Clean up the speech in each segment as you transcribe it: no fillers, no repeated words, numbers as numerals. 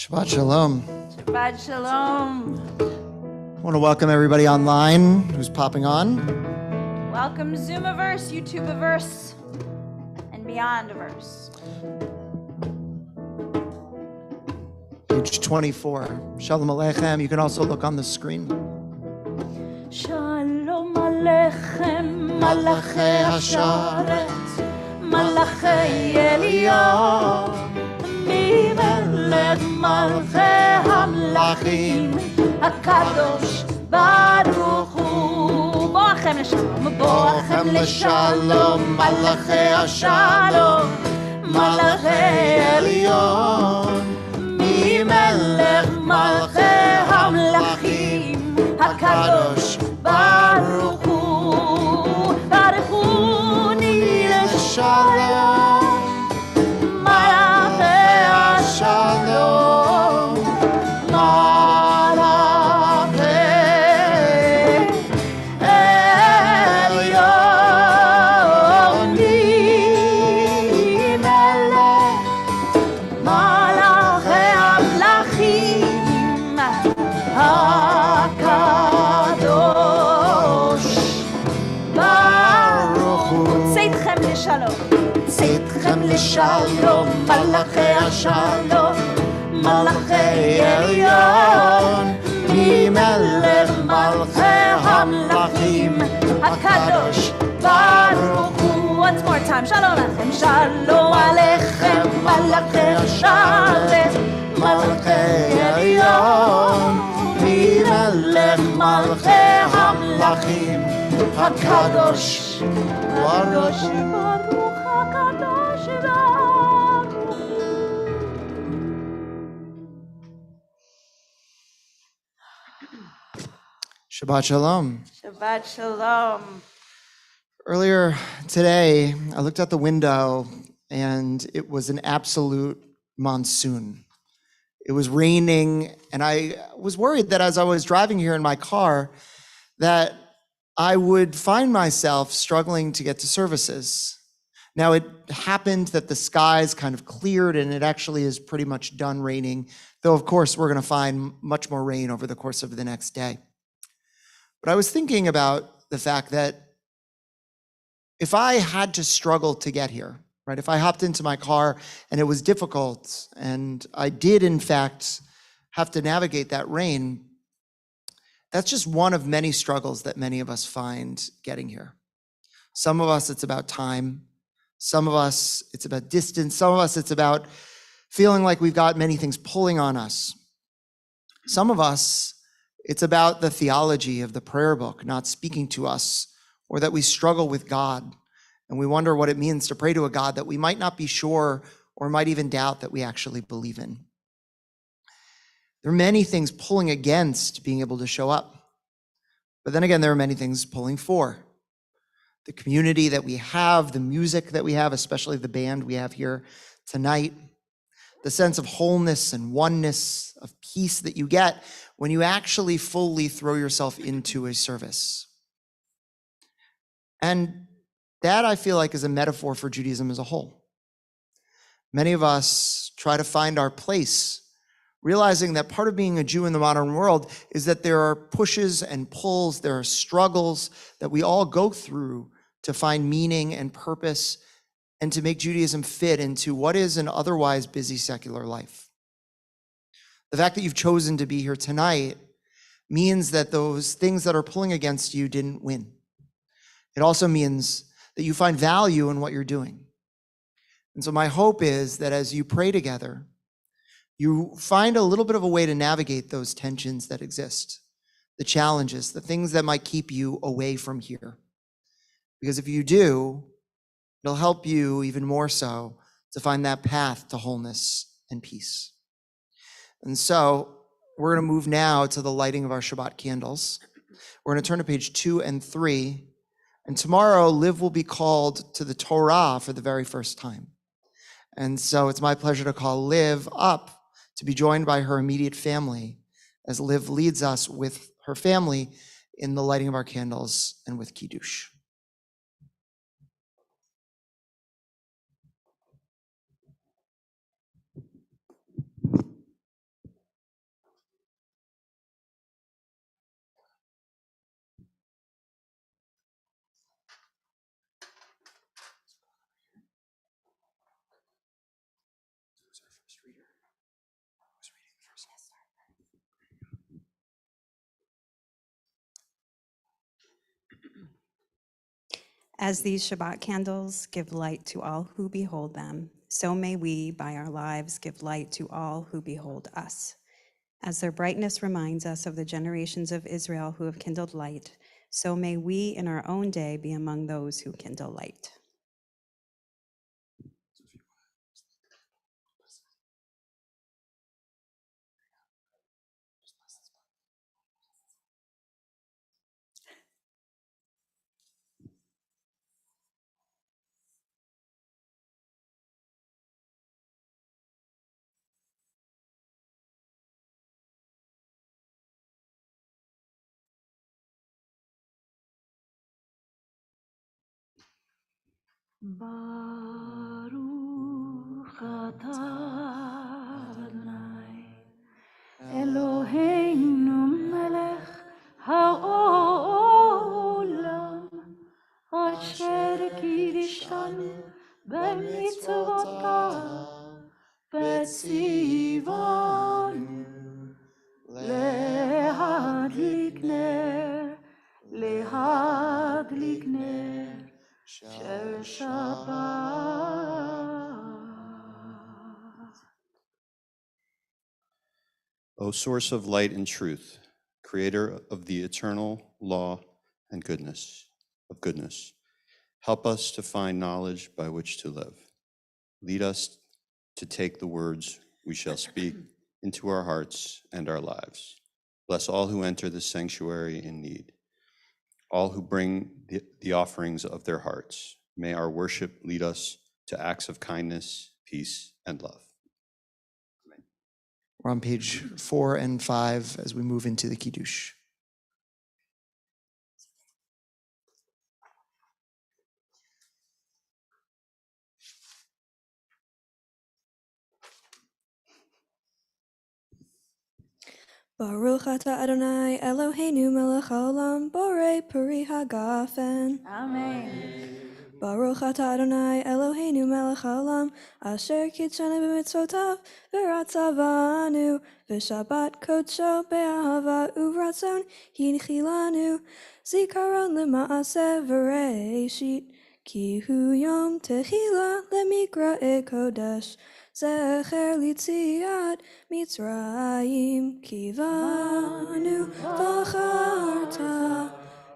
Shabbat Shalom. Shabbat Shalom. I want to welcome everybody online who's popping on. Welcome Zoomiverse, YouTubeverse, and Beyondiverse. Page 24. Shalom Aleichem. You can also look on the screen. Shalom Aleichem, Malachi Hasharet, Malachi Eliyahu, Mimelech Malchei Hamlachim, HaKadosh Baruch Hu. Boachem Leshalom, Boachem Leshalom, Malachi Hashalom, Malachi Eliyahu, Mimelech Malchei Hamlachim, HaKadosh Baruch Hu. Baruch Hu Nileh Shalom, Malachei Shalom, Malachei Elyon, Mimelech Malachei Hamlachim, HaKadosh Baruch Hu. צאתכם לשלום, צאתכם לשלום, מלאכי השלום, מלאכי עליון, ממלך מלכי המלכים, הקדוש ברוך הוא. Once more time, שלום לכם, שלום עליכם, מלאכי השרת, מלכי עליון, ממלך מלכי המלכים, הקדוש ברוך ברוך הקדוש ברוך. Shabbat Shalom. Shabbat Shalom. Earlier today, I looked out the window and it was an absolute monsoon. It was raining, and I was worried that as I was driving here in my car, that I would find myself struggling to get to services. Now, it happened that the skies kind of cleared and it actually is pretty much done raining, though of course we're going to find much more rain over the course of the next day. But I was thinking about the fact that if I had to struggle to get here, right? If I hopped into my car and it was difficult and I did in fact have to navigate that rain, that's just one of many struggles that many of us find getting here. Some of us, it's about time. Some of us, it's about distance. Some of us, it's about feeling like we've got many things pulling on us. Some of us, it's about the theology of the prayer book not speaking to us, or that we struggle with God and we wonder what it means to pray to a God that we might not be sure or might even doubt that we actually believe in. There are many things pulling against being able to show up. But then again, there are many things pulling for. The community that we have, the music that we have, especially the band we have here tonight, the sense of wholeness and oneness, of peace that you get when you actually fully throw yourself into a service. And that, I feel like, is a metaphor for Judaism as a whole. Many of us try to find our place, realizing that part of being a Jew in the modern world is that there are pushes and pulls, there are struggles that we all go through to find meaning and purpose and to make Judaism fit into what is an otherwise busy secular life. The fact that you've chosen to be here tonight means that those things that are pulling against you didn't win. It also means that you find value in what you're doing. And so my hope is that as you pray together, you find a little bit of a way to navigate those tensions that exist, the challenges, the things that might keep you away from here. Because if you do, it'll help you even more so to find that path to wholeness and peace. And so we're going to move now to the lighting of our Shabbat candles. We're going to turn to page 2 and 3. And tomorrow, Liv will be called to the Torah for the very first time. And so it's my pleasure to call Liv up to be joined by her immediate family as Liv leads us with her family in the lighting of our candles and with Kiddush. As these Shabbat candles give light to all who behold them, so may we, by our lives, give light to all who behold us. As their brightness reminds us of the generations of Israel who have kindled light, so may we in our own day be among those who kindle light. Baruch atah Adonai Eloheinu melech haolam asher kiddushanu b'mitzvotav v'tzivanu להדליק נר של שבת. O source of light and truth, creator of the eternal law and goodness, help us to find knowledge by which to live. Lead us to take the words we shall speak into our hearts and our lives. Bless all who enter the sanctuary in need, all who bring the offerings of their hearts. May our worship lead us to acts of kindness, peace, and love. We're on page 4 and 5 as we move into the Kiddush. Baruch atah Adonai Eloheinu melech haolam borei peri hagafen. Amen. Baruch atah Adonai Eloheinu melech haolam asher kitshanu b'mitzvotav v'ratzavanu v'shabbat kodsho be'ahava uvratzon hinchilanu zikaron lema'aseh v'reishit ki hu yom tehila lemikra'e kodesh zecher litziat Mitzrayim kivanu v'charta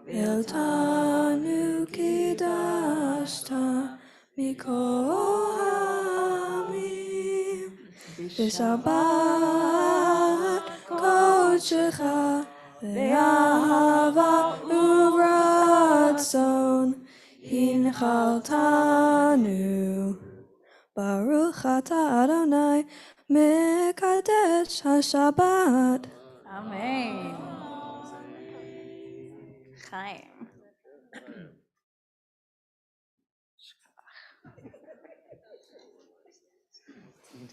Eltanu kidashta mikol hamim B'Shabbat kodshecha ve'ahava uvratzon hinchaltanu Baruch atah Adonai mekadesh haShabbat. Amen. Chaim.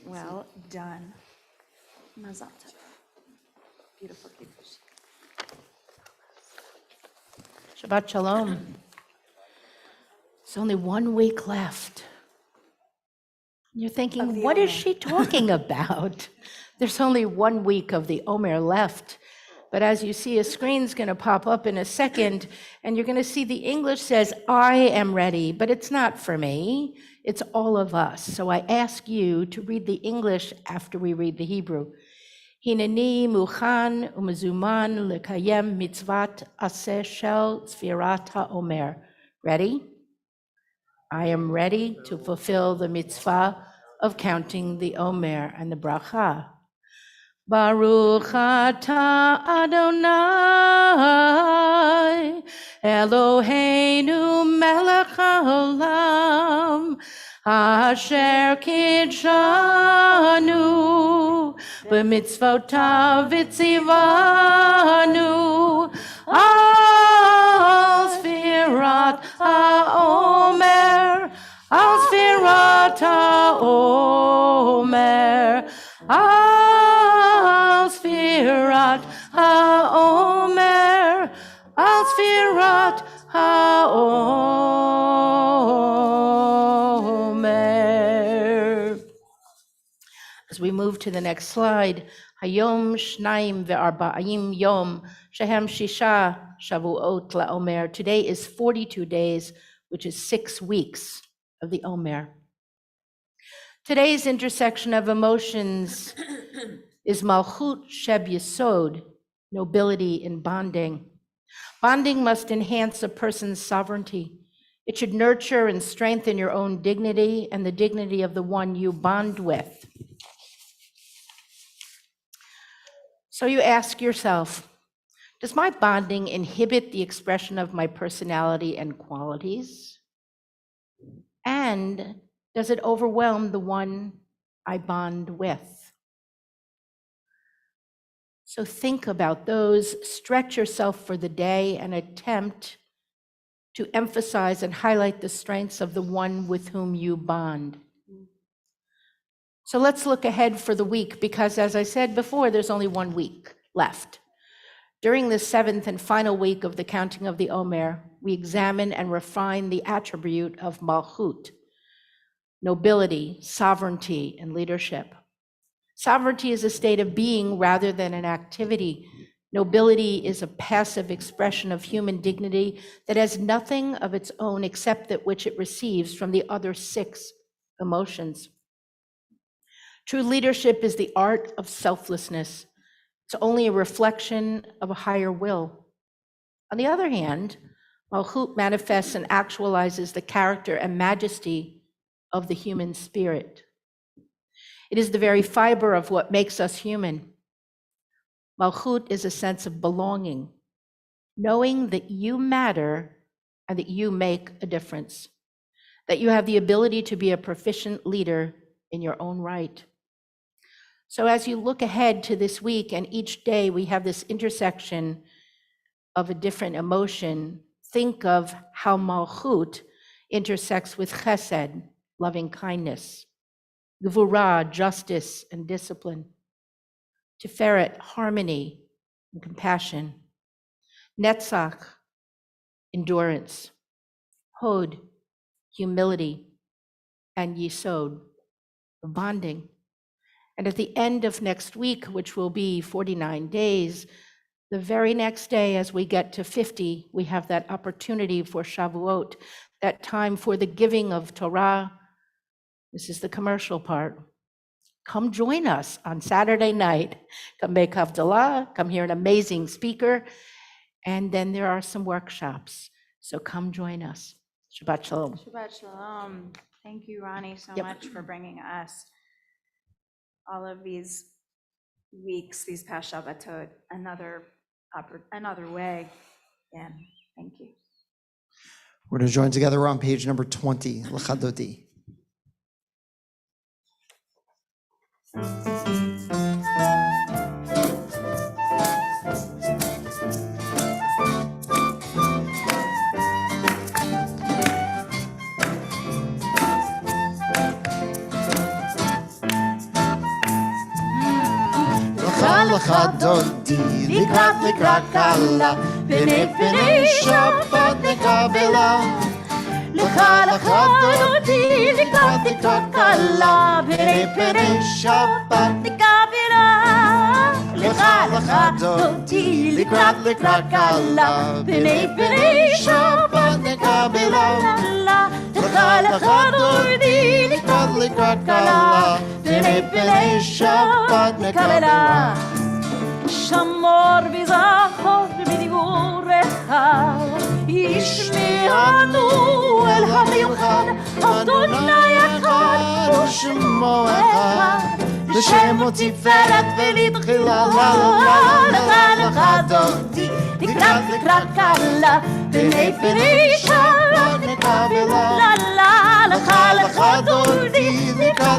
Well done. Mazal tov. Beautiful kiddush. Shabbat Shalom. There's only 1 week left. You're thinking, what is she talking about? There's only 1 week of the Omer left. But as you see, a screen's going to pop up in a second, and you're going to see the English says, I am ready, but it's not for me. It's all of us. So I ask you to read the English after we read the Hebrew. Hineni muchan umezuman lekayem mitzvat aseh shel tzfirat haomer. Ready? I am ready to fulfill the mitzvah of counting the Omer and the bracha. Baruch atah Adonai Eloheinu melech haolam asher kidshanu b'mitzvotav v'tzivanu al sfirat haomer al sfirat haomer al sfirat haomer al sfirat haomer. As we move to the next slide, Hayom Shnaim ve'arba'im Yom Shehem Shisha Shavuot LaOmer. Today is 42 days, which is 6 weeks of the Omer. Today's intersection of emotions is Malchut Sheb Yesod, nobility in bonding. Bonding must enhance a person's sovereignty. It should nurture and strengthen your own dignity and the dignity of the one you bond with. So you ask yourself, does my bonding inhibit the expression of my personality and qualities? And does it overwhelm the one I bond with? So think about those, stretch yourself for the day, and attempt to emphasize and highlight the strengths of the one with whom you bond. So let's look ahead for the week, because as I said before, there's only 1 week left. During the 7th and final week of the counting of the Omer, we examine and refine the attribute of Malchut, nobility, sovereignty, and leadership. Sovereignty is a state of being rather than an activity. Nobility is a passive expression of human dignity that has nothing of its own except that which it receives from the other 6 emotions. True leadership is the art of selflessness. It's only a reflection of a higher will. On the other hand, Malchut manifests and actualizes the character and majesty of the human spirit. It is the very fiber of what makes us human. Malchut is a sense of belonging, knowing that you matter and that you make a difference, that you have the ability to be a proficient leader in your own right. So as you look ahead to this week, and each day we have this intersection of a different emotion, think of how Malchut intersects with Chesed, loving kindness, Gvura, justice and discipline, Tiferet, harmony and compassion, Netzach, endurance, Hod, humility, and Yesod, bonding. And at the end of next week, which will be 49 days, the very next day as we get to 50, we have that opportunity for Shavuot, that time for the giving of Torah. This is the commercial part. Come join us on Saturday night. Come make Havdalah, come hear an amazing speaker, and then there are some workshops. So come join us. Shabbat Shalom. Shabbat Shalom. Thank you, Ronnie, so Yep. much for bringing us all of these weeks, these past Shabbatot, another way. And thank you. We're going to join together. We're on page number 20, L'chadoti. L'chadoti, לקראת קלה, פני שבת נקבלה. l'chadoti, לקראת קלה, פני שבת נקבלה. l'chadoti, לקראת קלה, פני שבת נקבלה. l'chadoti, לקראת קלה, פני שבת נקבלה. שמור וזכור בדיבורך, ישמענו אל המיוחד, אדוני אחד ושמו אחד, לשם ותפארת ולתחילה. l'chadoti, לקראת קלה, פני שבת נקבלה. l'chadoti,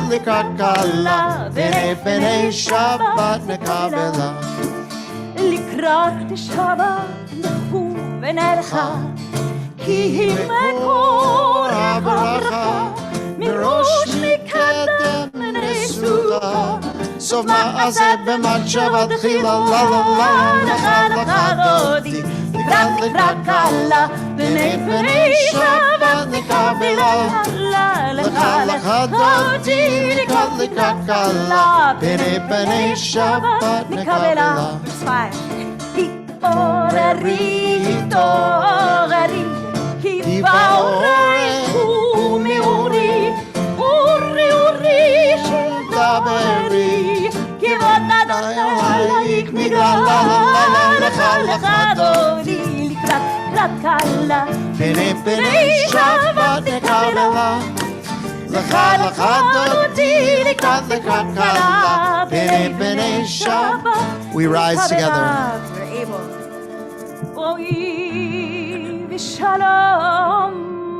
לקראת קלה, פני שבת נקבלה. לקראת שבת נחו ונלכה, כי היא מקור הברכה, מראש מקדם נסוכה, סוף מעשה במחשבה תחילה. l'chadoti, לקראת קלה, פני שבת נקבלה. l'chadoti, לקראת קלה, פני שבת נקבלה. התעוררי, התעוררי, כי באורייך לך לך דודי לקראת קלה פני פני שבת נקבלה. לך לך דודי לקראת קלה פני פני שבת. We rise together. We're able. בואי ושלום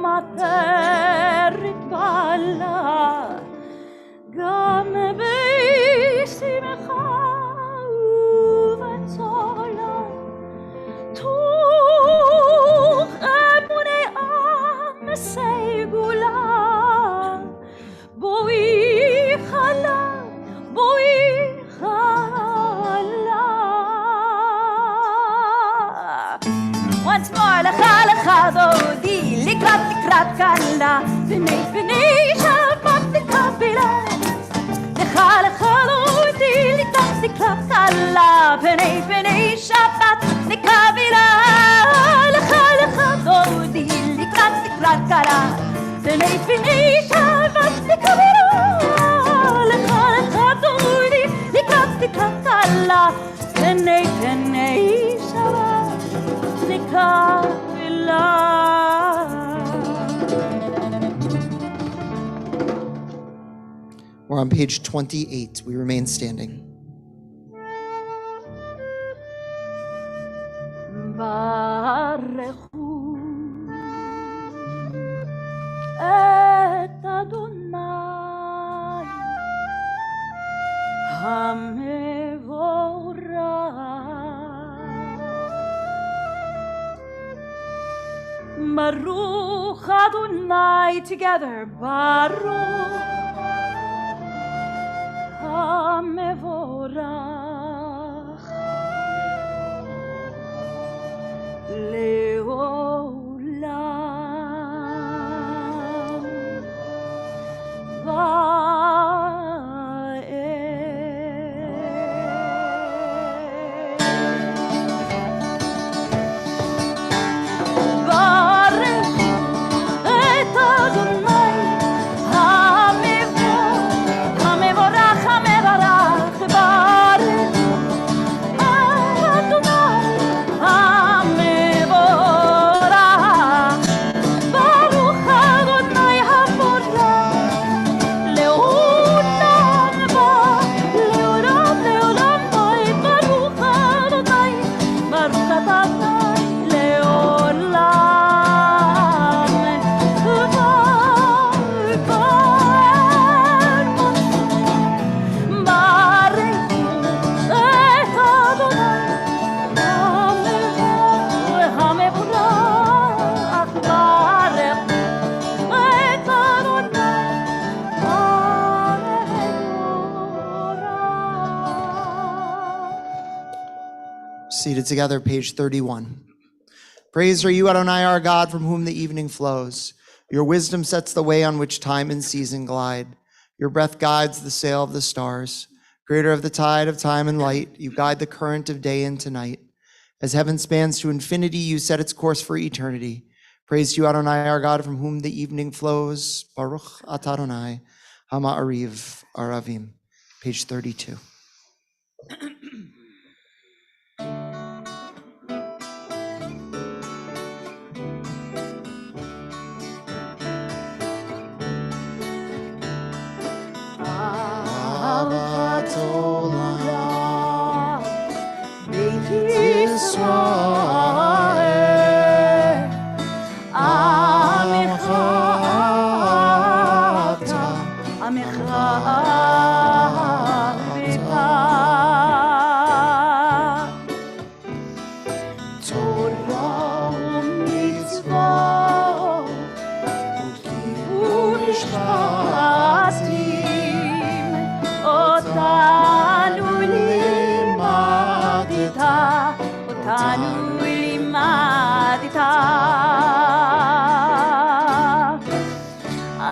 מטרת בעלה גם בשמחה ובצולה תוך אמוני עם סגולה בואי חלה בואי חלה. Once more לך לך דודי לקראת קלה פני פני שבת נקבלה. לך לך דודי לקראת קלה פני פני שבת נקבלה. לך לך דודי לקראת קלה פני פני שבת נקבלה. לך לך דודי לקראת קלה פני פני שבת נקבלה. We're on page 28. We remain standing. ברכו את אדוני המבורך. ברוך אדוני together. ברוך המבורך לעולם ועד. ברך את אדוני המבורך המבורך. ברך אדוני המבורך. ברוך אדוני המבורך לעולם ועד. לעולם לעולם ועד. ברוך אדוני ברוך אדוני לעולם ועד. ברכו את אדוני המבורך. ברך את אדוני המבורך. Seated together, page 31. Praise are you, Adonai, our God, from whom the evening flows. Your wisdom sets the way on which time and season glide. Your breath guides the sail of the stars. Creator of the tide of time and light, you guide the current of day into night. As heaven spans to infinity, you set its course for eternity. Praise to you, Adonai, our God, from whom the evening flows. Baruch atah Adonai, Ha'ma'ariv Aravim. Page 32. אהבת עולם, בית ישראל, עמך אתה, עמך ביתה. תורה ומצוות ומשפטים אותנו לימדת, אותנו לימדת.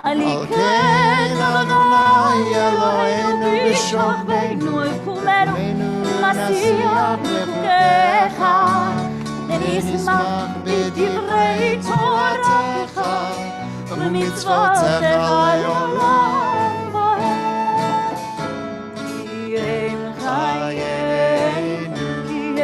על כן אדוני אלוהינו בשוכבנו וקומנו משיח בחוקיך, ונשמח בדברי תורתך ומצוותיך לעולם ועד. כי הם חיינו, כי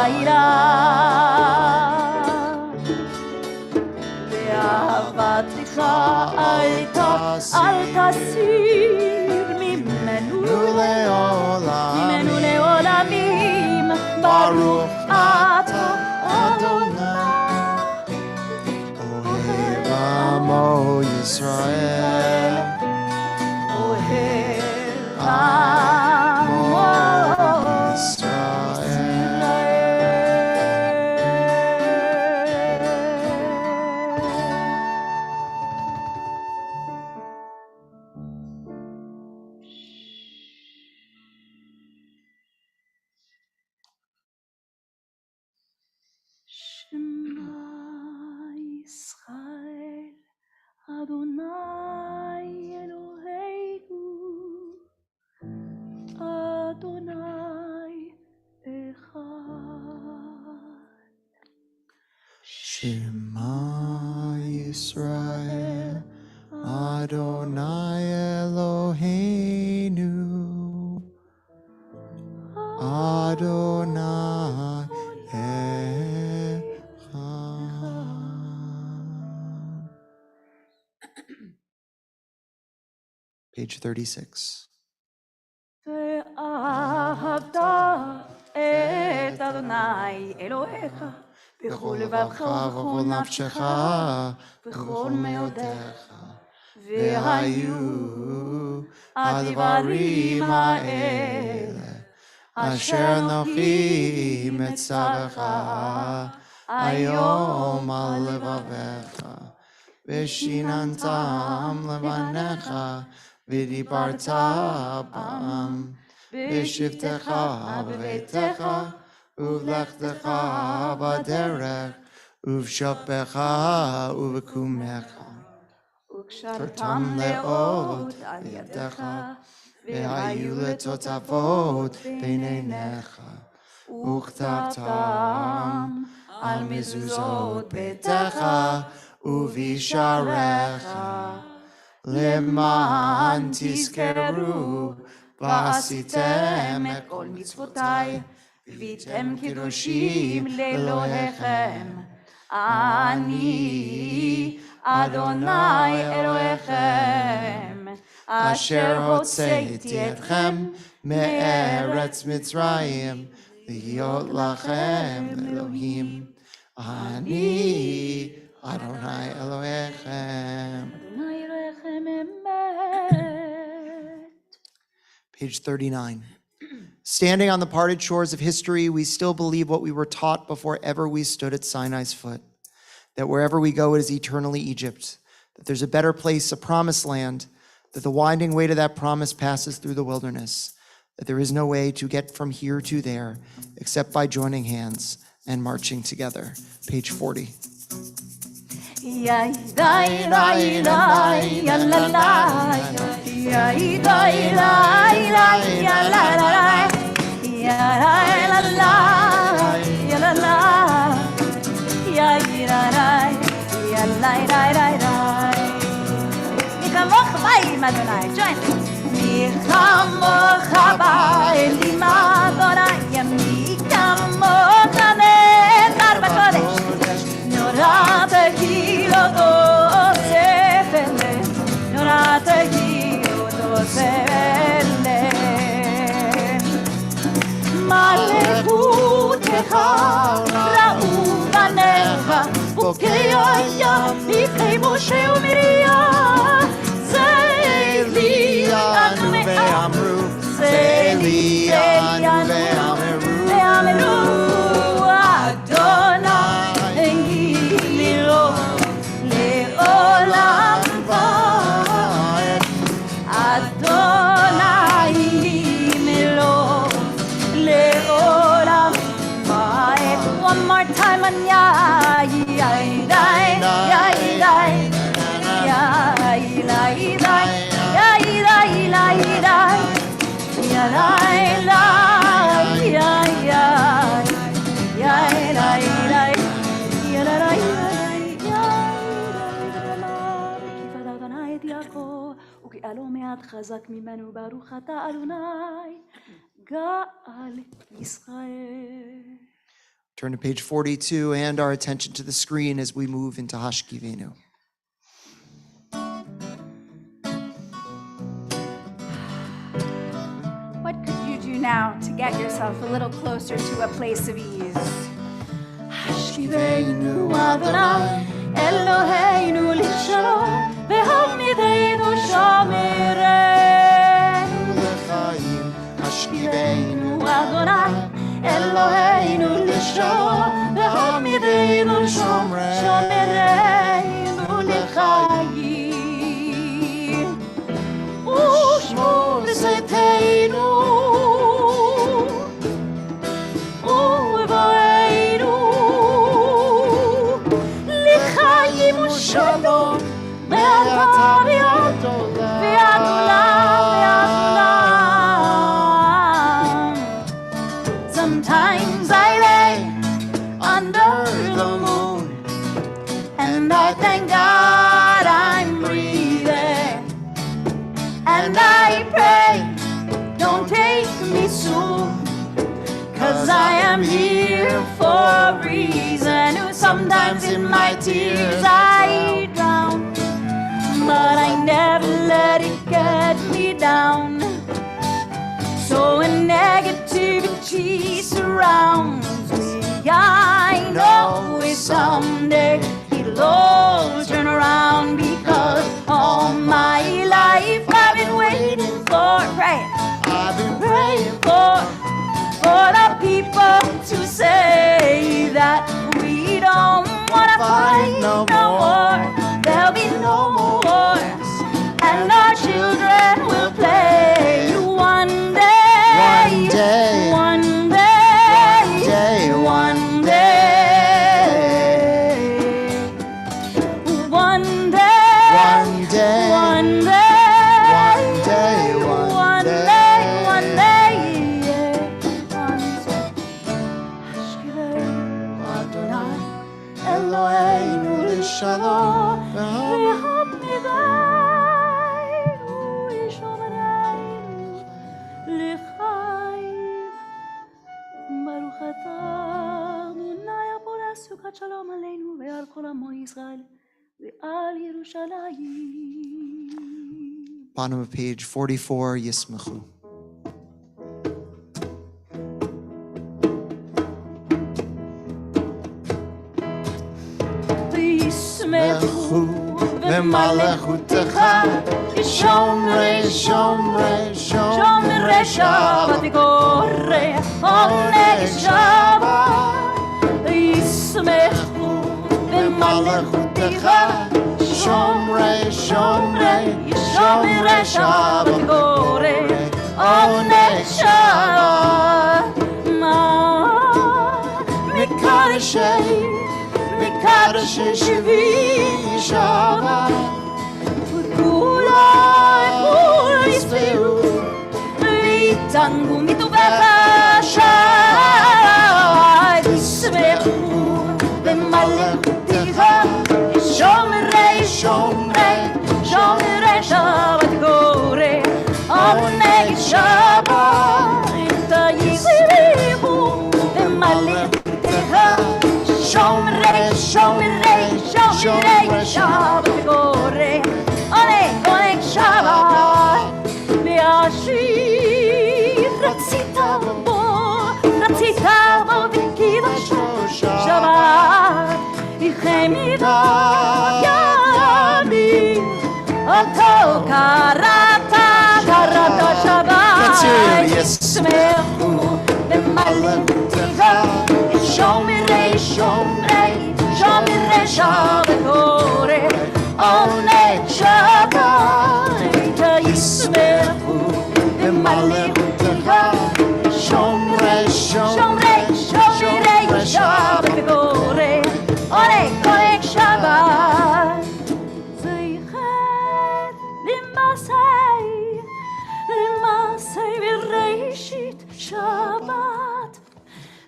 לילה ואהבתך אל תסיר ממנו לעולמים ברוך אתה אדוני אוהב עמו ישראל, אוהב עמו עמו ישראל. שמע ישראל, אדוני אלוהינו, אדוני אחד. Shema Yisrael, Adonai Eloheinu, Adonai Echad. Page 36. ואהבת את אדוני אלוהיך בכל לבבך ובכל נפשך בכל מאודיך. והיו הדברים האלה אשר אנוכי מצווך היום על לבביך, ושיננתם לבניך ודיברת בם בשבתך בביתך ובלכתך בדרך ובשופך ובקומך, וקשרתם לאות על ידך והיו לתותבות בין עיניך, וכתבתם על מזוזות ביתך ובשעריך, למען תזכרו ועשיתם את כל מצוותיי והייתם קדושים לאלוהיכם. אני אדוני אלוהיכם אשר הוצאתי אתכם מארץ מצרים להיות לכם אלוהים. אני אדוני אלוהיכם. אדוני אלוהיכם אמת. Page 39. Standing on the parted shores of history, we still believe what we were taught before ever we stood at Sinai's foot, that wherever we go, it is eternally Egypt, that there's a better place, a promised land, that the winding way to that promise passes through the wilderness, that there is no way to get from here to there except by joining hands and marching together. Page 40. מלכותך ראו בניך, חוקי הים לפני משה ומרים. זה לי אנו ואמרו, זה לי אנו ואמרו, אדוני מילו לעולם ועד. אדוני מילו לעולם ועד. One more time on yai yai dai yai dai yai dai dai yai dai yai dai yai dai yai yai dai dai yai dai וכיפת אדוני את יעקב וגאלו מעט חזק ממנו, ברוך אתה אדוני גאל ישראל. Turn to page 42 and our attention to the screen as we move into Hashkivenu. What could you do now to get yourself a little closer to a place of ease? Hashkivenu Adonai Eloheinu lishalom V'hamidenu shamirenu Hashkivenu Adonai Eloheinu lishalom V'hamidenu shamirenu l'chayim Ushmor l'seiteinu Shalom, sometimes I lay under the moon and I thank God I'm breathing and I pray, don't take me soon, 'cause I am here for a reason. Sometimes in my tears I drown, but I never let it get me down. So when negativity surrounds me, I know someday it'll all turn around, because all my life I've been waiting for, praying, I've been praying for the people to say that we don't wanna fight no more. There'll be no more wars, and our children will play one day. One day. One day. One day. One day. One day. One day. One day. One day. One day. Adonai Eloheinu Shalom. v'hamidenu l'shomerenu l'chayim Baruch atah Adonai Abonai Sukat Shalom Aleinu ve'al kol amo Yisrael ve'al Yerushalayim. Bottom of page 44, Yismachu. וישמחו במלכותך שומרי שבת וגורא עונג שבת וישמחו במלכותך שומרי שבת וגורא עונג שבת מקדשי שבי שבת וכולם ישבעו ויתענגו מטובך שבת ישמחו במלכותך שומרי שבת גורא עונג שבת ישמחו במלכותך שומרי שבת גורא עונג שבת והשיר רצית בו וקידשו שבת איכם ידעת ימים אותו קראת שבת ישמחו במלכותך שומרי שבת גורא עונג שבת ישמחו במלכותך שומרי שבת גורא עונג שבת זכר למעשה בראשית שבת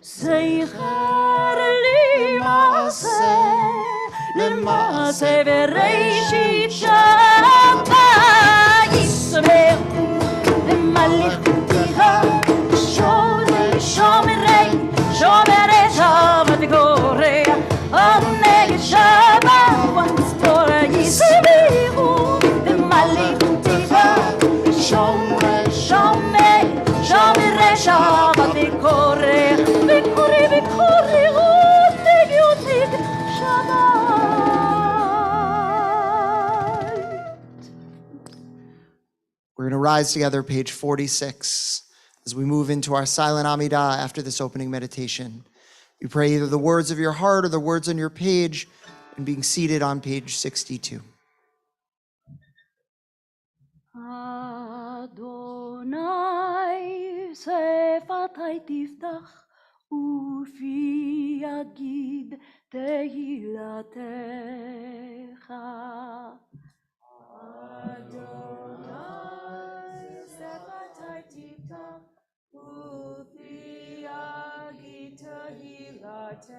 זכר למעשה בראשית שבת ישמחו במלכותך שומרי שבת We're going to rise together, page 46, as we move into our silent Amidah after this opening meditation. You pray either the words of your heart or the words on your page, and being seated on page 62. Adonai sefatai tiftach ufi yagid tehilatecha. Adonai sefatai tiftach ufi yagid tehilatecha.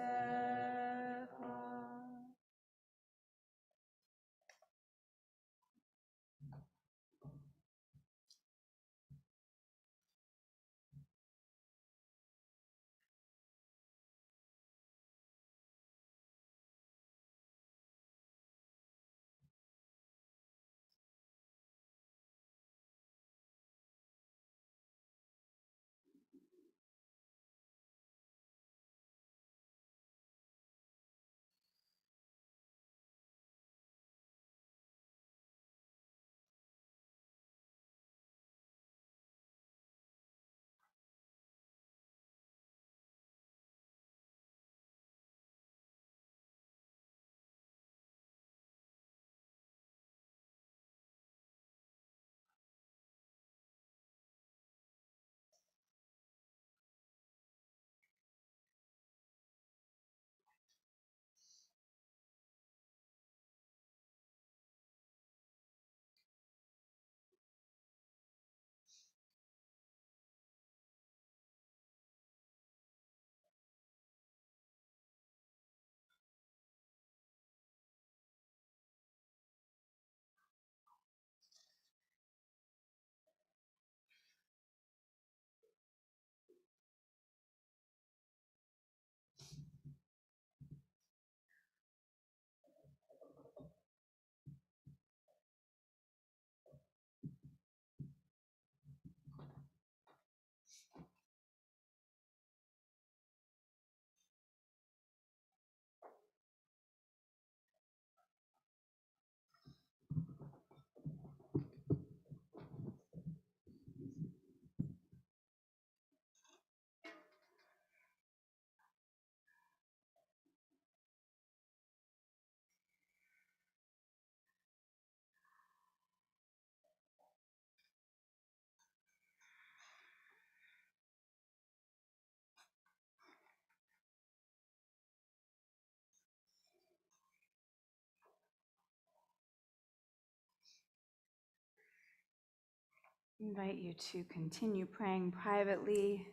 Invite you to continue praying privately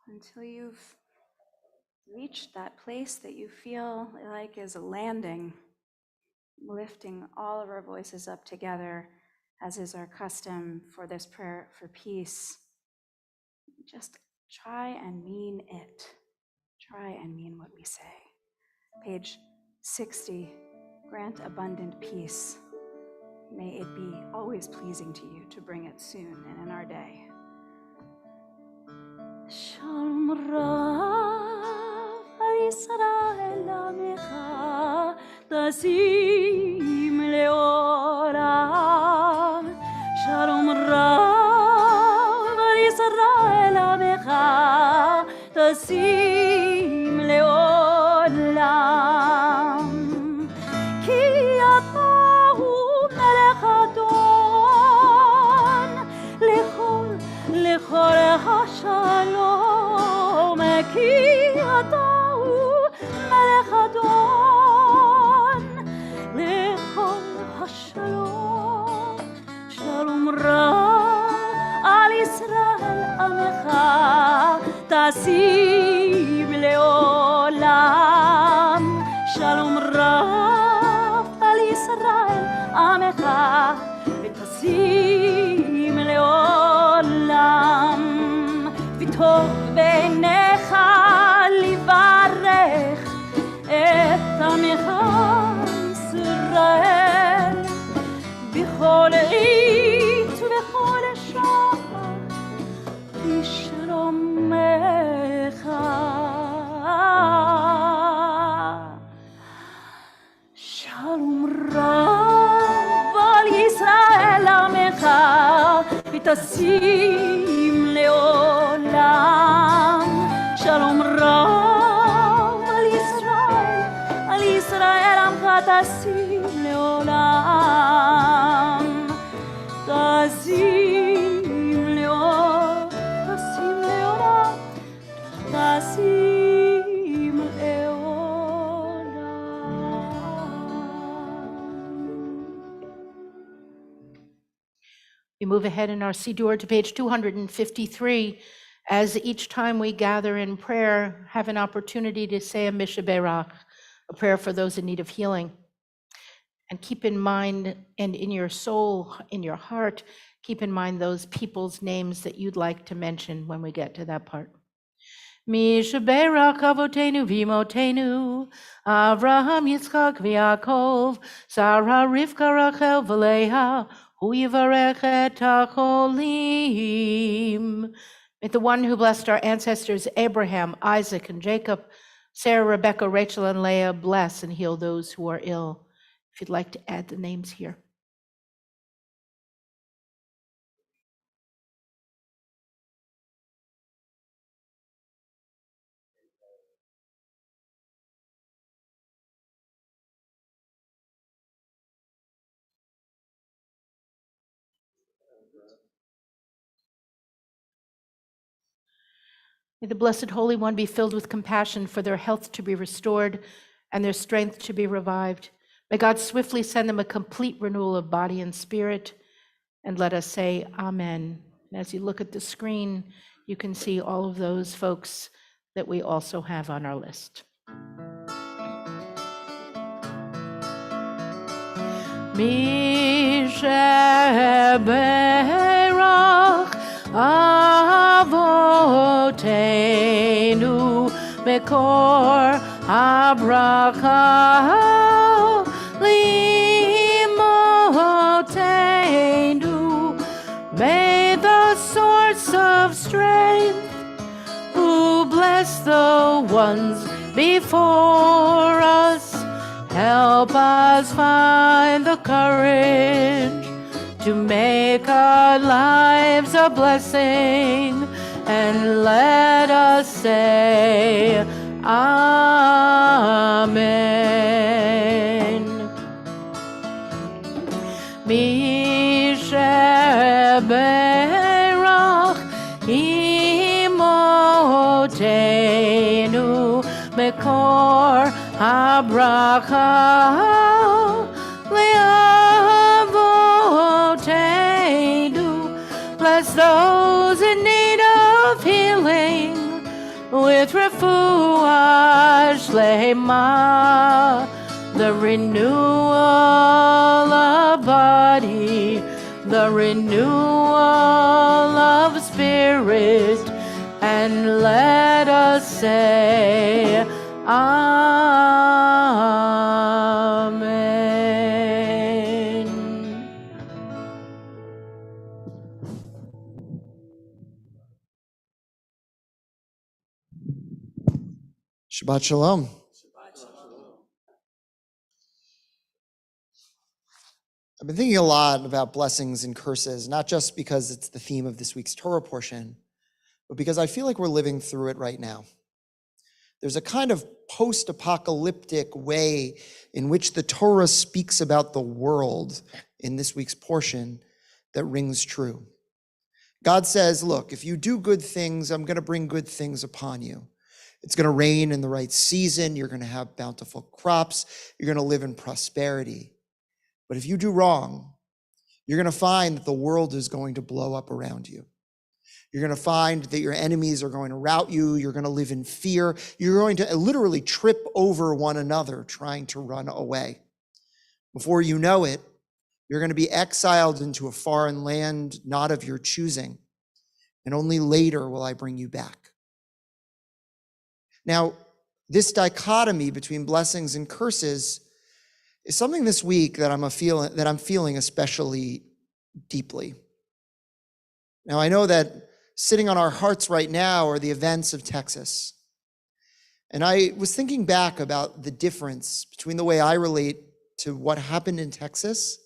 until you've reached that place that you feel like is a landing, lifting all of our voices up together, as is our custom for this prayer for peace. Just try and mean it. Try and mean what we say. Page 60, grant abundant peace. May it be always pleasing to you to bring it soon and in our day. Shalom Rav al Yisrael Amecha Tasim Leolam. Shalom Rav al Yisrael Amecha Tasim Leolam. Ki atahu melech adon lechol hashalom. Ki atahu melech adon lechol hashalom. Shalom Rav al Yisrael Amecha Tasim Leolam. Shalom Rav al Yisrael Amecha Tasim Leolam. V'tov b'einecha livarech et Amecha Yisrael b'chol עת ובכל שעה בשלומך. ותשים לעולם שלום רב על ישראל עמך תשים לעולם תשים לעולם תשים לעולם תשים We move ahead in our Siddur to page 253. As each time we gather in prayer, have an opportunity to say a Mishaberach, a prayer for those in need of healing. And keep in mind, and in your soul, in your heart, keep in mind those people's names that you'd like to mention when we get to that part. Mishaberach avotenu vimotenu, Avraham, Yitzchak, v'Yaakov, Sarah, Rivka, Rachel, v'Leah, hu yivarech et hacholim. May the one who blessed our ancestors Abraham, Isaac, and Jacob, Sarah, Rebecca, Rachel, and Leah, bless and heal those who are ill. If you'd like to add the names here. May the Blessed Holy One be filled with compassion for their health to be restored and their strength to be revived. May God swiftly send them a complete renewal of body and spirit. And let us say amen. And as you look at the screen, you can see all of those folks that we also have on our list. Mishaberach avotenu mekor habracha limotenu. May the source of strength, who bless the ones before us, help us find the courage to make our lives a blessing, and let us say amen. Mishaberach imotenu mekor habracha leavotenu. Bless those in need of healing with refuah shlema, the renewal of body, the renewal of spirit, and let us say amen. Shabbat Shalom. I've been thinking a lot about blessings and curses, not just because it's the theme of this week's Torah portion, but because I feel like we're living through it right now. There's a kind of post-apocalyptic way in which the Torah speaks about the world in this week's portion that rings true. God says, look, if you do good things, I'm going to bring good things upon you. It's going to rain in the right season. You're going to have bountiful crops. You're going to live in prosperity. But if you do wrong, you're going to find that the world is going to blow up around you. You're going to find that your enemies are going to rout you. You're going to live in fear. You're going to literally trip over one another trying to run away. Before you know it, you're going to be exiled into a foreign land, not of your choosing. And only later will I bring you back. Now, this dichotomy between blessings and curses is something this week that I'm feeling especially deeply. Now, I know that sitting on our hearts right now are the events of Texas. And I was thinking back about the difference between the way I relate to what happened in Texas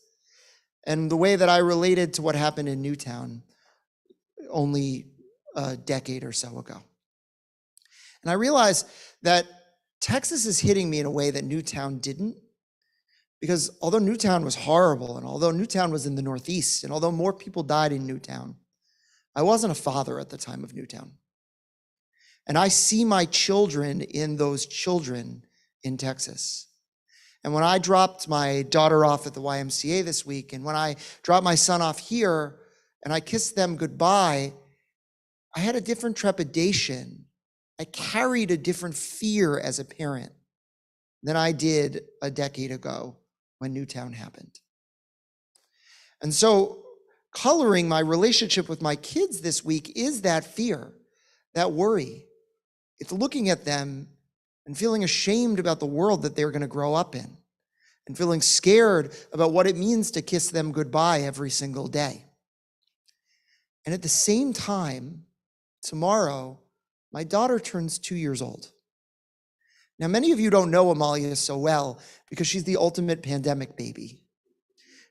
and the way that I related to what happened in Newtown only a decade or so ago. And I realized that Texas is hitting me in a way that Newtown didn't, because although Newtown was horrible, and although Newtown was in the Northeast, and although more people died in Newtown, I wasn't a father at the time of Newtown. And I see my children in those children in Texas. And when I dropped my daughter off at the YMCA this week, and when I dropped my son off here, and I kissed them goodbye, I had a different trepidation. I carried a different fear as a parent than I did a decade ago when Newtown happened. And so coloring my relationship with my kids this week is that fear, that worry. It's looking at them and feeling ashamed about the world that they're going to grow up in, and feeling scared about what it means to kiss them goodbye every single day. And at the same time, tomorrow, my daughter turns 2 years old. Now, many of you don't know Amalia so well because she's the ultimate pandemic baby.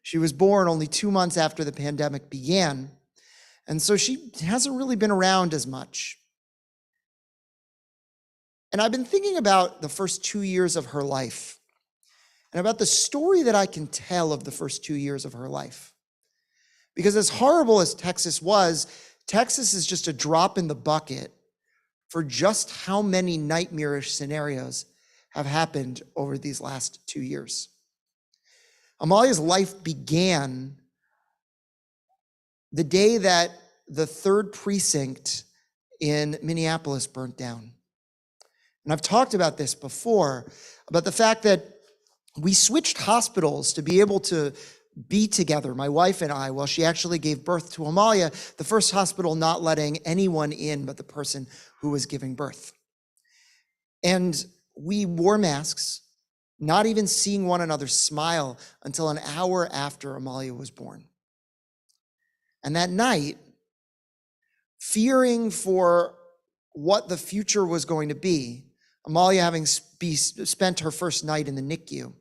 She was born only 2 months after the pandemic began, and so she hasn't really been around as much. And I've been thinking about the first 2 years of her life, and about the story that I can tell of the first 2 years of her life. Because as horrible as Texas was, Texas is just a drop in the bucket for just how many nightmarish scenarios have happened over these last 2 years. Amalia's life began the day that the 3rd precinct in Minneapolis burnt down. And I've talked about this before, about the fact that we switched hospitals to be able to be together, my wife and I, while she actually gave birth to Amalia, the first hospital not letting anyone in but the person who was giving birth. And we wore masks, not even seeing one another smile until an hour after Amalia was born. And that night, fearing for what the future was going to be, Amalia having spent her first night in the NICU,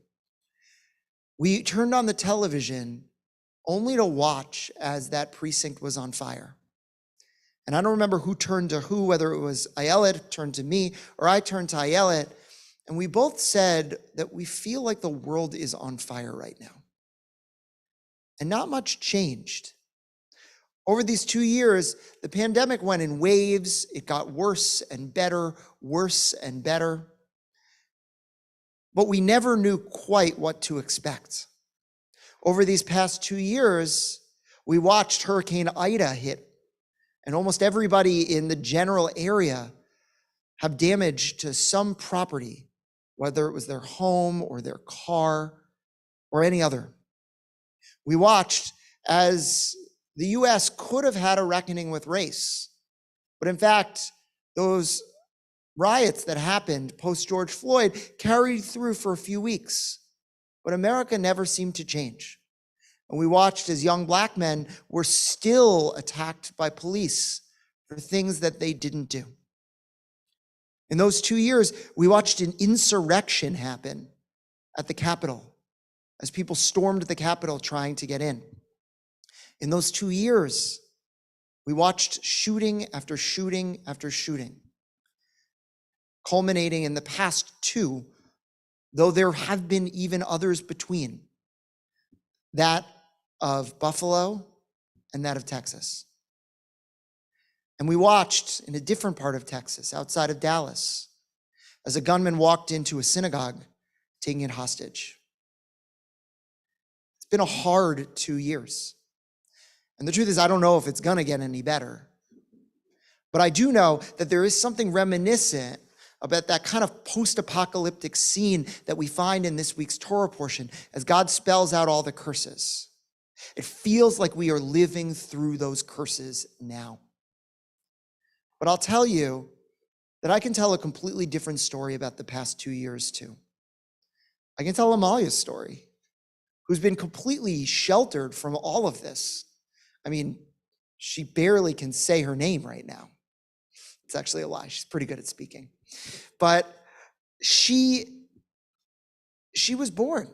we turned on the television only to watch as that precinct was on fire. And I don't remember who turned to who, whether it was Ayelet turned to me or I turned to Ayelet, and we both said that we feel like the world is on fire right now. And not much changed. Over these 2 years, the pandemic went in waves. It got worse and better, worse and better. But we never knew quite what to expect. Over these past 2 years, we watched Hurricane Ida hit, and almost everybody in the general area have damage to some property, whether it was their home or their car or any other. We watched as the US could have had a reckoning with race, but in fact, those riots that happened post George Floyd carried through for a few weeks, but America never seemed to change. And we watched as young Black men were still attacked by police for things that they didn't do. In those 2 years, we watched an insurrection happen at the Capitol as people stormed the Capitol trying to get in. In those 2 years, we watched shooting after shooting after shooting, culminating in the past 2, though there have been even others between, that of Buffalo and that of Texas. And we watched in a different part of Texas, outside of Dallas, as a gunman walked into a synagogue, taking it hostage. It's been a hard 2 years. And the truth is, I don't know if it's gonna get any better. But I do know that there is something reminiscent about that kind of post-apocalyptic scene that we find in this week's Torah portion as God spells out all the curses. It feels like we are living through those curses now. But I'll tell you that I can tell a completely different story about the past 2 years too. I can tell Amalia's story, who's been completely sheltered from all of this. I mean, she barely can say her name right now. It's actually a lie. She's pretty good at speaking. But she was born.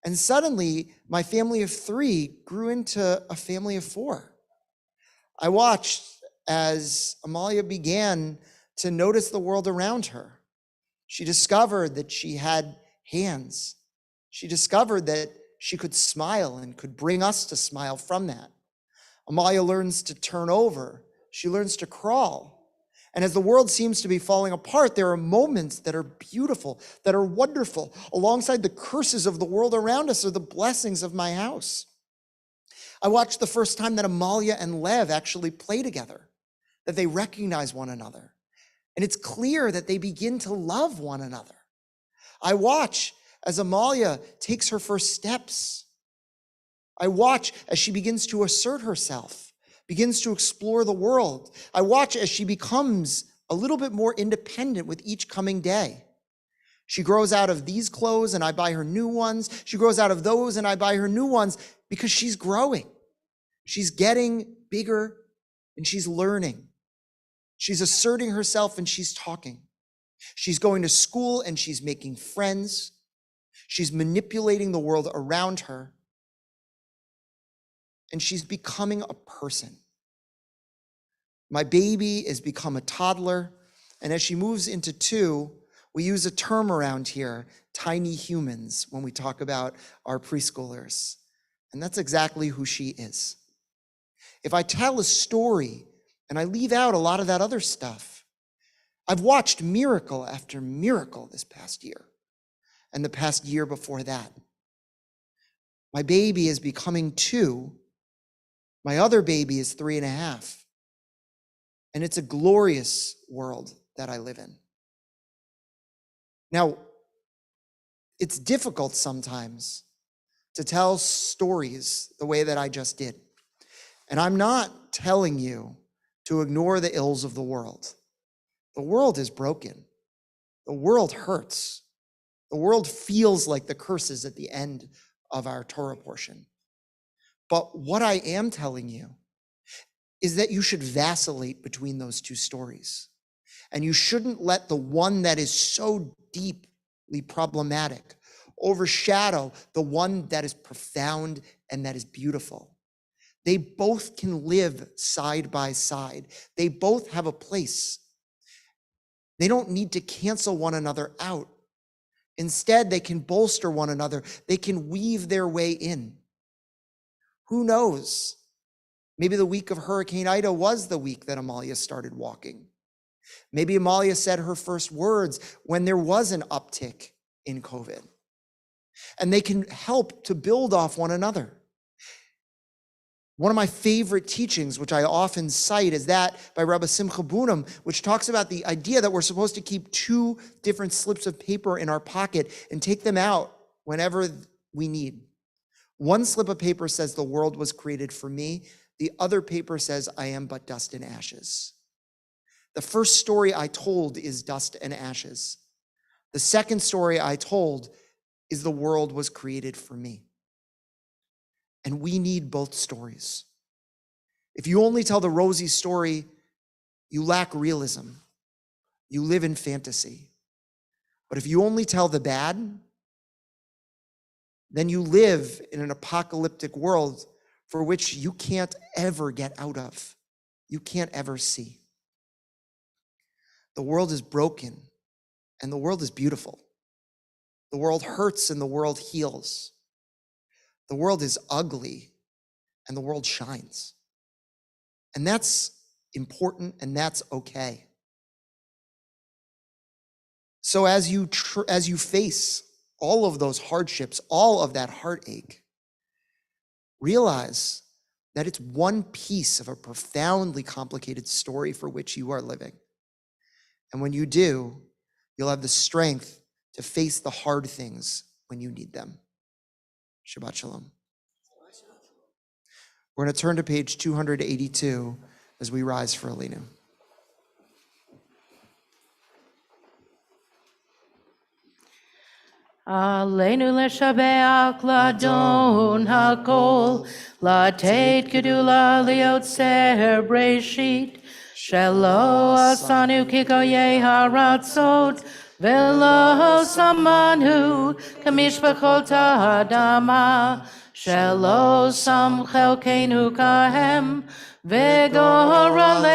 And suddenly, my family of 3 grew into a family of 4. I watched as Amalia began to notice the world around her. She discovered that she had hands. She discovered that she could smile and could bring us to smile from that. Amalia learns to turn over. She learns to crawl. And as the world seems to be falling apart, there are moments that are beautiful, that are wonderful. Alongside the curses of the world around us are the blessings of my house. I watched the first time that Amalia and Lev actually play together, that they recognize one another. And it's clear that they begin to love one another. I watch as Amalia takes her first steps. I watch as she begins to assert herself, begins to explore the world. I watch as she becomes a little bit more independent with each coming day. She grows out of these clothes and I buy her new ones. She grows out of those and I buy her new ones because she's growing. She's getting bigger and she's learning. She's asserting herself and she's talking. She's going to school and she's making friends. She's manipulating the world around her. And she's becoming a person. My baby has become a toddler. And as she moves into 2, we use a term around here, tiny humans, when we talk about our preschoolers. And that's exactly who she is. If I tell a story and I leave out a lot of that other stuff, I've watched miracle after miracle this past year and the past year before that. My baby is becoming 2. My other baby is 3.5. And it's a glorious world that I live in. Now, it's difficult sometimes to tell stories the way that I just did. And I'm not telling you to ignore the ills of the world. The world is broken. The world hurts. The world feels like the curses at the end of our Torah portion. But what I am telling you is that you should vacillate between those 2 stories. And you shouldn't let the one that is so deeply problematic overshadow the one that is profound and that is beautiful. They both can live side by side. They both have a place. They don't need to cancel one another out. Instead, they can bolster one another. They can weave their way in. Who knows? Maybe the week of Hurricane Ida was the week that Amalia started walking. Maybe Amalia said her first words when there was an uptick in COVID. And they can help to build off one another. One of my favorite teachings, which I often cite, is that by Rabbi Simcha Bunim, which talks about the idea that we're supposed to keep 2 different slips of paper in our pocket and take them out whenever we need. One slip of paper says the world was created for me. The other paper says I am but dust and ashes. The first story I told is dust and ashes. The second story I told is the world was created for me. And we need both stories. If you only tell the rosy story, you lack realism. You live in fantasy. But if you only tell the bad, then you live in an apocalyptic world for which you can't ever get out of. You can't ever see. The world is broken and the world is beautiful. The world hurts and the world heals. The world is ugly and the world shines. And that's important and that's okay. So as you face all of those hardships, all of that heartache, realize that it's one piece of a profoundly complicated story for which you are living. And when you do, you'll have the strength to face the hard things when you need them. Shabbat Shalom. We're going to turn to page 282 as we rise for Alinu. Aleinu leshabeach ladon hakol, latet gedula liotzer breshit, shelo asanu kikoye haratzot, velo samanu kamishpachot ha'adama, שלא שם חלקנו כהם, וגורלנו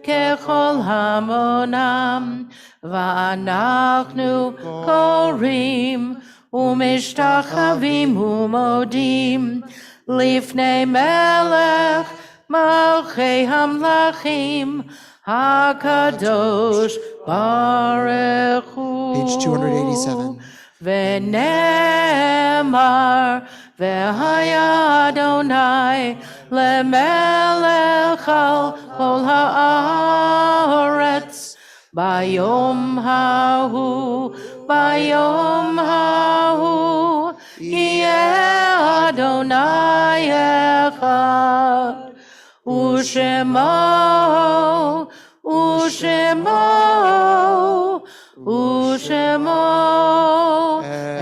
ככל המונם. ואנחנו קוראים ומשתחווים ומודים לפני מלך מלכי המלכים, הקדוש ברוך הוא. Page 287. ונאמר, והיה אדוני למלך על כל הארץ, ביום ההוא, ביום ההוא, יהיה אדוני אחד, ושמו, ושמו, ושמו אחד.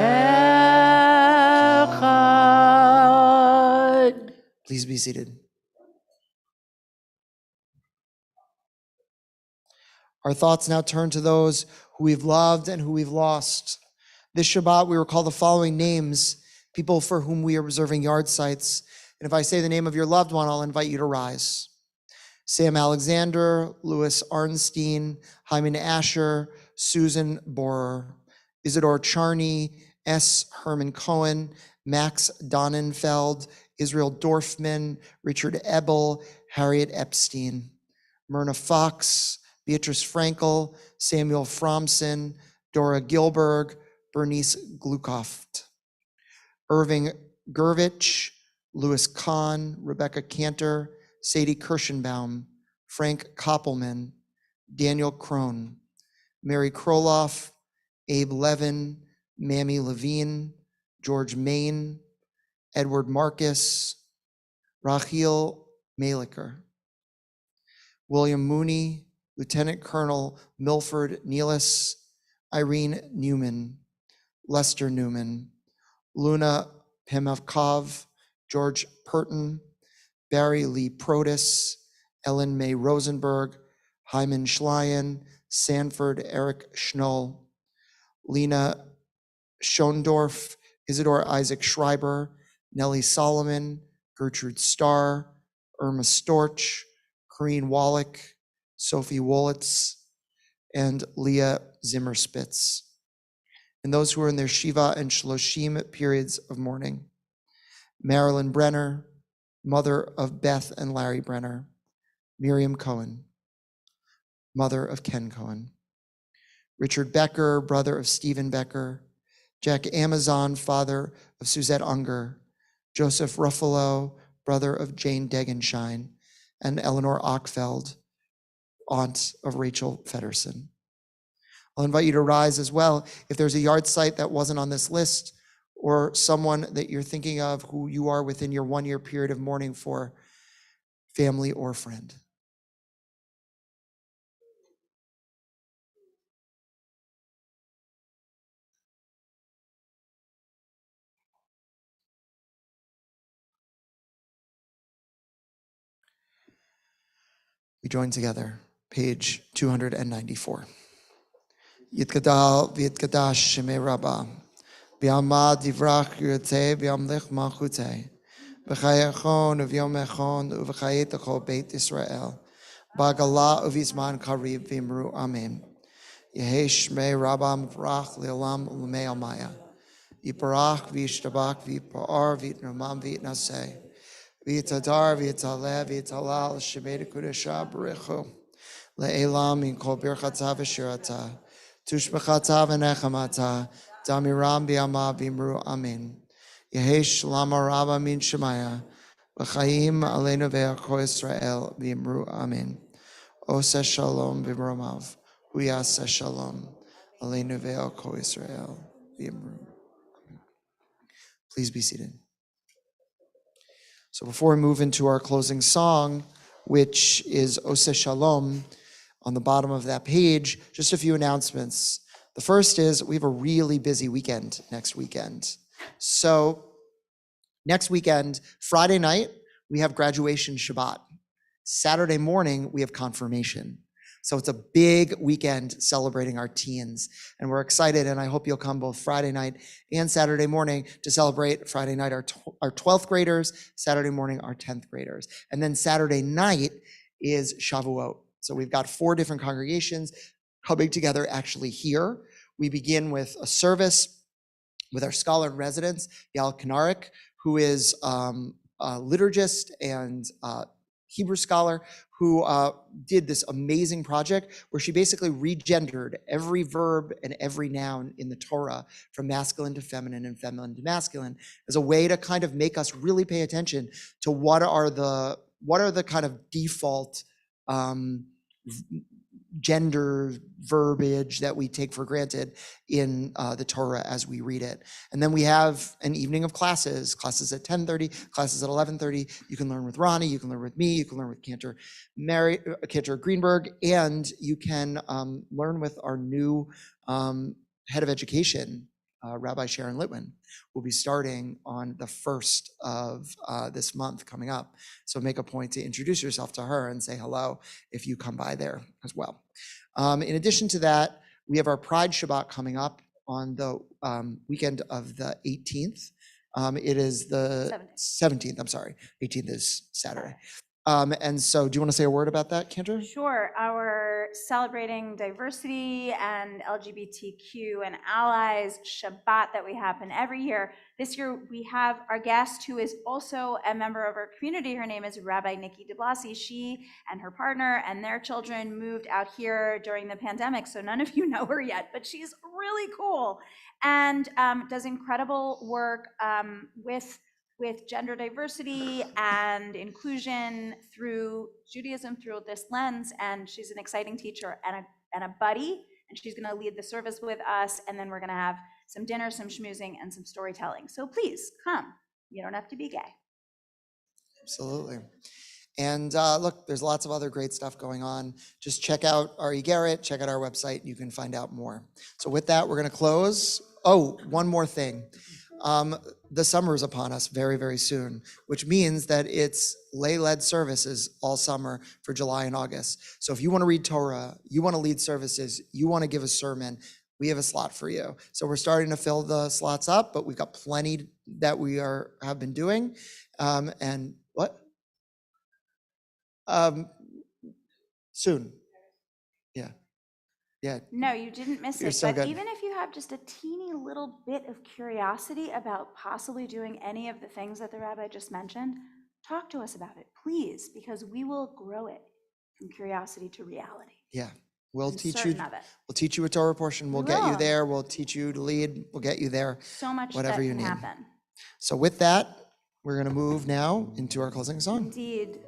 Please be seated. Our thoughts now turn to those who we've loved and who we've lost. This Shabbat, we recall the following names, people for whom we are observing yard sites. And if I say the name of your loved one, I'll invite you to rise. Sam Alexander, Louis Arnstein, Hyman Asher, Susan Borer, Isidore Charney, S. Herman Cohen, Max Donnenfeld, Israel Dorfman, Richard Ebel, Harriet Epstein, Myrna Fox, Beatrice Frankel, Samuel Fromson, Dora Gilberg, Bernice Glukoft, Irving Gervich, Louis Kahn, Rebecca Cantor, Sadie Kirschenbaum, Frank Koppelman, Daniel Krohn, Mary Kroloff, Abe Levin, Mamie Levine, George Main, Edward Marcus, Rahel Maliker, William Mooney, Lieutenant Colonel Milford Nealis, Irene Newman, Lester Newman, Luna Pimavkov, George Purton, Barry Lee Protis, Ellen May Rosenberg, Hyman Schleien, Sanford Eric Schnoll, Lena Schondorf, Isidore Isaac Schreiber, Nellie Solomon, Gertrude Starr, Irma Storch, Corrine Wallach, Sophie Wolitz, and Leah Zimmerspitz. And those who are in their Shiva and Shloshim periods of mourning. Marilyn Brenner, mother of Beth and Larry Brenner. Miriam Cohen, mother of Ken Cohen. Richard Becker, brother of Stephen Becker. Jack Amazon, father of Suzette Unger. Joseph Ruffalo, brother of Jane Degenshine. And Eleanor Ockfeld, aunt of Rachel Fedderson. I'll invite you to rise as well. If there's a yard site that wasn't on this list, or someone that you're thinking of who you are within your 1 year period of mourning for, family or friend. We join together, page 294. Yitgadal v'yitgadash shemei Rabbah, v'yamad divrach yurtei v'yamlich malchutei, v'chayachon uv'yom echon uv'chayet l'chol beit Yisrael, b'agala uv'izman karib v'imru amen. Yehei shmei Rabbah m'vrach le'olam u'lemei almaya. Yiparach v'yishtabach v'yipa'ar v'yitnamam v'yitnaseh. V'yitadar v'yitaleh v'yitalal shemei kudesha b'rechu. Le'elam min kol birchata v'shirata. Tushbechata v'nechamata. Damiram b'yama b'imru amen. Yehesh lama rabba min shemaya. V'chaim aleinu ve'achor Yisrael b'imru amen. Oseh shalom b'mromav. Huyaseh shalom. Aleinu ve'achor Yisrael b'imru amen. Please be seated. So before we move into our closing song, which is Oseh Shalom, on the bottom of that page, just a few announcements. The first is we have a really busy weekend next weekend. So next weekend, Friday night, we have graduation Shabbat. Saturday morning, we have confirmation. So it's a big weekend celebrating our teens. And we're excited, and I hope you'll come both Friday night and Saturday morning to celebrate Friday night our 12th graders, Saturday morning our 10th graders. And then Saturday night is Shavuot. So we've got 4 different congregations coming together actually here. We begin with a service with our scholar in residence, Yal Kanarik, who is a liturgist and Hebrew scholar who did this amazing project where she basically regendered every verb and every noun in the Torah from masculine to feminine and feminine to masculine as a way to kind of make us really pay attention to what are the kind of default gender verbiage that we take for granted in the Torah as we read it. And then we have an evening of classes at 10:30, classes at 11:30. You can learn with Ronnie, you can learn with me, you can learn with Cantor Greenberg, and you can learn with our new head of education, Rabbi Sharon Litwin, will be starting on the 1st of this month coming up. So make a point to introduce yourself to her and say hello if you come by there as well. In addition to that, we have our Pride Shabbat coming up on the weekend of the 18th. It is the 17th, I'm sorry. 18th is Saturday. And so do you want to say a word about that, Kendra? Sure. Our celebrating diversity and LGBTQ and allies Shabbat that we happen every year. This year we have our guest who is also a member of our community. Her name is Rabbi Nikki de Blasi. She and her partner and their children moved out here during the pandemic, so none of you know her yet, but she's really cool and does incredible work with gender diversity and inclusion through Judaism through this lens. And she's an exciting teacher and a buddy, and she's gonna lead the service with us. And then we're gonna have some dinner, some schmoozing, and some storytelling. So please come, you don't have to be gay. Absolutely. And look, there's lots of other great stuff going on. Just check out R.E. Garrett, check out our website, you can find out more. So with that, we're gonna close. Oh, one more thing. The summer is upon us very, very soon, which means that it's lay-led services all summer for July and August. So if you want to read Torah, you want to lead services, you want to give a sermon, we have a slot for you. So we're starting to fill the slots up, but we've got plenty that we have been doing. And what? Soon. Yeah. Yeah. No, you didn't miss You're it. so But good. even if you have just a teeny little bit of curiosity about possibly doing any of the things that the rabbi just mentioned, talk to us about it, please, because we will grow it from curiosity to reality. Yeah. We'll I'm teach you. certain of it. We'll teach you a Torah portion. We'll We get you will. there. We'll teach you to lead. We'll get you there. So much Whatever that you can need. happen. So with that, we're going to move now into our closing song. Indeed.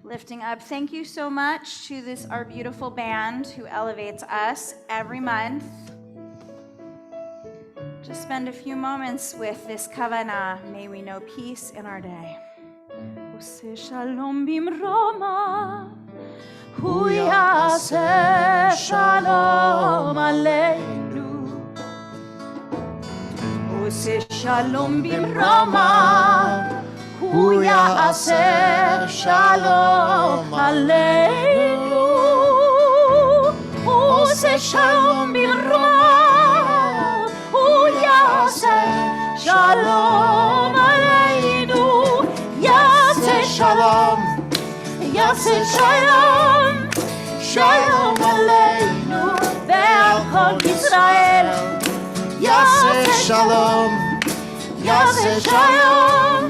Lifting up. Thank you so much to our beautiful band who elevates us every month. Just spend a few moments with this kavanah. May we know peace in our day. Ose shalom bimroma, hu yaseh shalom aleinu. Ose shalom bimroma, hu yaseh shalom aleinu. Ose shalom bimroma, hu yaseh shalom aleinu. Yaseh shalom, yaseh shalom, shalom aleinu ve'al kol Yisrael. Yaseh shalom, yaseh shalom,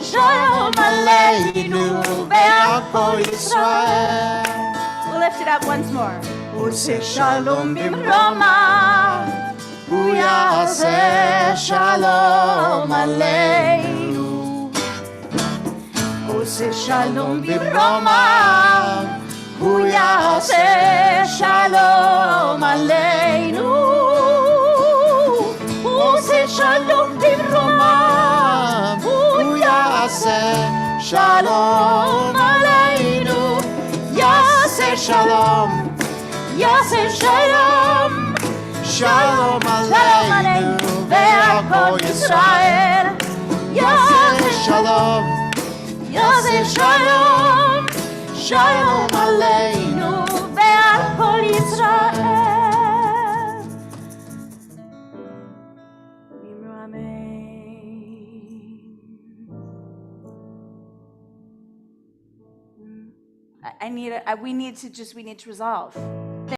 shalom aleinu ve'al kol Yisrael. We'll lift it up once more. Ose shalom bimroma, hu yaseh shalom aleinu. Ose shalom bimroma, hu yaseh shalom aleinu. Ose shalom bimroma, hu yaseh shalom aleinu. Yaseh shalom, yaseh shalom, shalom aleinu ve'al kol Yisrael. Yaseh shalom, yaseh shalom, shalom aleinu ve'al we need to resolve.